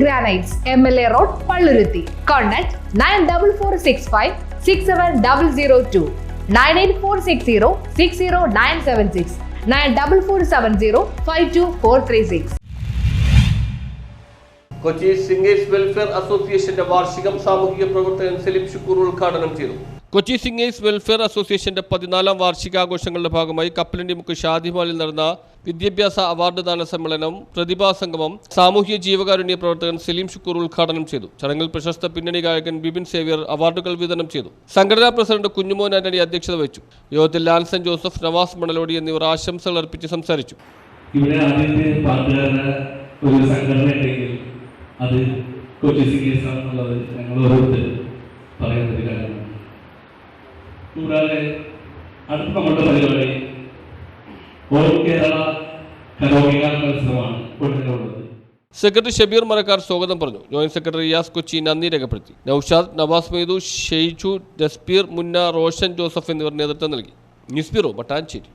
Granites, MLA Road, Palluruthi. Contact 9446567002, 98460 94470 Kochi singers welfare അസോസിയേഷന്റെ വാർഷികം സാമൂഹിക പ്രവർത്തകൻ സലീം ഷുക്കൂർ ഉദ്ഘാടനം ചെയ്തു. കൊച്ചി സിംഗേഴ്സ് വെൽഫെയർ അസോസിയേഷന്റെ 14ാം വാർഷികാഘോഷങ്ങളുടെ ഭാഗമായി കപ്പലണ്ടിമുക്ക് ഷാദിമാലിൽ നടന്ന വിദ്യാഭ്യാസ അവാർഡ് ദാന സമ്മേളനം, പ്രതിഭാ സംഗമം സാമൂഹ്യ ജീവകാരുണ്യ പ്രവർത്തകൻ സലീം ഷുക്കൂർ ഉദ്ഘാടനം ചെയ്തു. ചടങ്ങിൽ പ്രശസ്ത പിന്നണി ഗായകൻ ബിബിൻ സേവ്യർ അവാർഡുകൾ വിതരണം ചെയ്തു. സംഘടനാ പ്രസിഡന്റ് കുഞ്ഞുമോൻ ആന്റണി അധ്യക്ഷത വഹിച്ചു. യോഗത്തിൽ ലാൽസൺ ജോസഫ്, നവാസ് മണലോടി എന്നിവർ ആശംസകൾ അർപ്പിച്ച് സംസാരിച്ചു. അത് കൊച്ചി സിംഗേഴ്സ് ആണെന്നുള്ളത് ഞങ്ങൾ ഓരോരുത്തരും പറയുന്നൊരു കാര്യമാണ്. കൂടാതെ അടുത്ത നമ്മുടെ പരിപാടി ഓൾ കേരള കരോമിക മത്സരമാണ് കൊണ്ടുവരുന്നത്. സെക്രട്ടറി ഷബീർ മരക്കാർ സ്വാഗതം പറഞ്ഞു. ജോയിന്റ് സെക്രട്ടറി റിയാസ് കൊച്ചി നന്ദി രേഖപ്പെടുത്തി. നൌഷാദ്, നവാസ് മെയ്തു, ഷെയ്ജു, ജസ്പീർ, മുന്ന, റോഷൻ ജോസഫ് എന്നിവർ നേതൃത്വം നൽകി. News bureau, Mattancherry.